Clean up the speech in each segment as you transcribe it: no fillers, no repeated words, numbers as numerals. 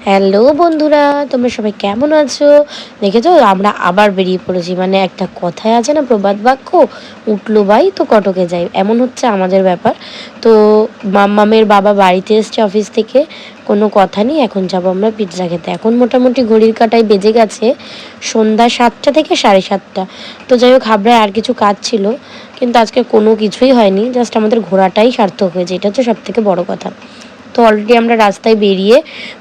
Hello বন্ধুরা, তোমরা সবাই কেমন আছো? দেখেছো আমরা আবার বেরিয়ে পড়েছি। মানে একটা কথায় আছে না, প্রবাদ বাক্য, উঠলো বাই তো কটকে যায়, এমন হচ্ছে আমাদের ব্যাপার। তো মাম্মামের বাবা বাড়িতে এসছে অফিস থেকে, কোনো কথা নেই, এখন যাবো আমরা পিৎজা খেতে। এখন মোটামুটি ঘড়ির কাঁটায় বেজে গেছে সন্ধ্যা 7টা থেকে 7:30। তো যাই হোক, হাবড়ায় আর কিছু কাজ ছিল, কিন্তু আজকে কোনো কিছুই হয়নি, জাস্ট আমাদের ঘোরাটাই সার্থক হয়েছে, এটা হচ্ছে সব থেকে বড় কথা। তো অলরেডি আমরা রাস্তায় বেরিয়ে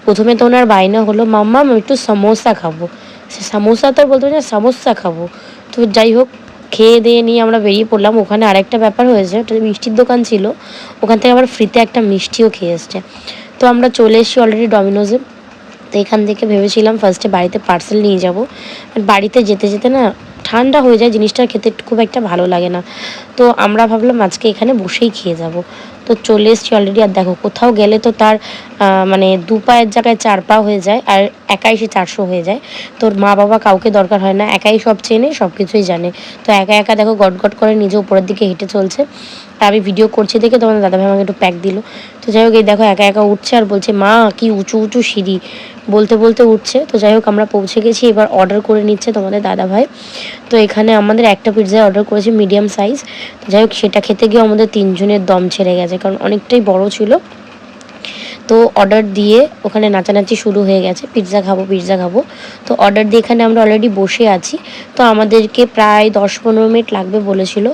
প্রথমে তো ওনার বায়না হলো, মাম্মা আমি একটু সমোসা খাবো। সে সমোসা তো আর বলতে পারছি না, সমোসা খাবো। তো যাই হোক, খেয়ে দিয়ে নিয়ে আমরা বেরিয়ে পড়লাম। ওখানে আরেকটা ব্যাপার হয়েছে, ওটা মিষ্টির দোকান ছিল, ওখান থেকে আবার ফ্রিতে একটা মিষ্টিও খেয়ে এসছে। তো আমরা চলে এসেছি অলরেডি ডমিনোজে। তো এখান থেকে ভেবেছিলাম ফার্স্টে বাড়িতে পার্সেল নিয়ে যাব, বাড়িতে যেতে যেতে না ঠান্ডা হয়ে যায়, জিনিসটা খেতে খুব একটা ভালো লাগে না। তো আমরা ভাবলাম আজকে এখানে বসেই খেয়ে যাব। তো চলে এসেছি অলরেডি। আর দেখো, কোথাও গেলে তো তার মানে 2 পায়ের জায়গায় 4 পা হয়ে যায়, আর একাই সে 400 হয়ে যায়। তোর মা বাবা কাউকে দরকার হয় না, একাই সব চেনে, সব কিছুই জানে। তো একা একা দেখো গট গট করে নিজে উপরের দিকে হেঁটে চলছে। আর আমি ভিডিও করছি দেখে তোমাদের দাদাভাই আমাকে একটু প্যাক দিল। তো যাই হোক, এই দেখো একা একা উঠছে আর বলছে মা কি উঁচু উঁচু সিঁড়ি, বলতে বলতে উঠছে। তো যাই হোক, আমরা পৌঁছে গেছি, এবার অর্ডার করে নিচ্ছে তোমাদের দাদাভাই। তো এখানে আমাদের একটা পিৎজা অর্ডার করেছি মিডিয়াম সাইজ। তো যাই হোক, সেটা খেতে গিয়ে আমাদের 3 জনের দম ছেড়ে গেছে, কারণ অনেকটাই বড় ছিল। তো অর্ডার দিয়ে ওখানে নাচানাচি শুরু হয়ে গেছে, পিৎজা খাবো পিৎজা খাবো। তো অর্ডার দিয়ে এখানে আমরা অলরেডি বসে আছি। তো আমাদেরকে প্রায় 10-15 মিনিট লাগবে বলেছিল,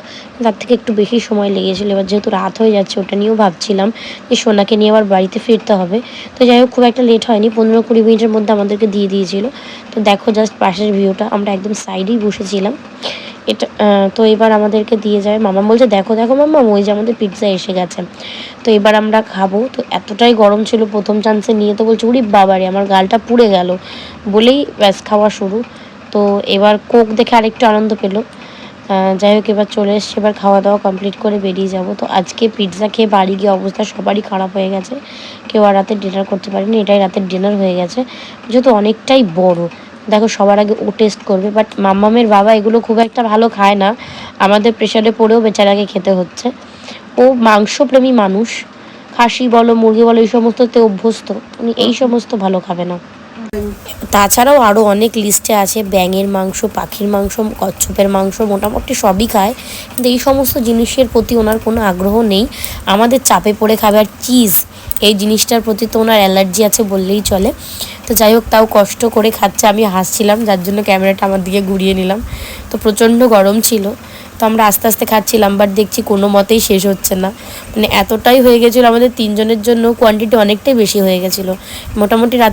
তার থেকে একটু বেশি সময় লেগেছিলো। এবার যেহেতু রাত হয়ে যাচ্ছে, ওটা নিয়েও ভাবছিলাম যে সোনাকে নিয়ে আবার বাড়িতে ফিরতে হবে। তো যাই হোক, খুব একটা লেট হয়নি, 15-20 মিনিটের মধ্যে আমাদেরকে দিয়ে দিয়েছিল। তো দেখো জাস্ট পাশের ভিউটা, আমরা একদম সাইডেই বসেছিলাম এটা। তো এবার আমাদেরকে দিয়ে যায়, মামা বলছে দেখো দেখো মাম্মা, ওই যে আমাদের পিৎজা এসে গেছে। তো এবার আমরা খাবো। তো এতটাই গরম ছিল প্রথম চান্সে নিয়ে, তো বলছি উরি বাবারে আমার গালটা পুড়ে গেল, বলেই ব্যাস খাওয়া শুরু। তো এবার কোক দেখে আরেকটু আনন্দ পেলো। যাই হোক, এবার চলে এসছে, এবার খাওয়া দাওয়া কমপ্লিট করে বেরিয়ে যাব। তো আজকে পিৎজা খেয়ে বাড়ি গিয়ে অবস্থা সবারই খারাপ হয়ে গেছে, কেউ আর রাতে ডিনার করতে পারেনি, এটাই রাতের ডিনার হয়ে গেছে। যেহেতু অনেকটাই বড়, দেখো সবার আগে ও টেস্ট করবে, বাট মাম্মামের বাবা এগুলো খুব একটা ভালো খায় না, আমাদের প্রেশারে পড়েও বেচারাকে খেতে হচ্ছে। ও মাংসপ্রেমী মানুষ, খাসি বলো মুরগি বলো এই সমস্ততে অভ্যস্ত, উনি এই সমস্ত ভালো খাবে না। তাছাড়াও আরও অনেক লিস্টে আছে, ব্যাঙের মাংস, পাখির মাংস, কচ্ছপের মাংস, মোটামুটি সবই খায়, কিন্তু এই সমস্ত জিনিসের প্রতি ওনার কোনো আগ্রহ নেই। আমাদের চাপে পড়ে খাবে। আর চিজ এই জিনিসটার প্রতি তো ওনার অ্যালার্জি আছে বললেই চলে। তো যাই হোক, তাও কষ্ট করে খাচ্ছে, আমি হাসছিলাম, যার জন্য ক্যামেরাটা আমার দিকে ঘুরিয়ে নিলাম। তো প্রচণ্ড গরম ছিল, তো আমরা আস্তে আস্তে খাচ্ছিলাম, বাট দেখছি কোনো মতেই শেষ হচ্ছে না। মানে এতটাই হয়ে গেছিলো আমাদের 3 জনের জন্য, কোয়ান্টিটি অনেকটাই বেশি হয়ে গেছিলো। মোটামুটি রাত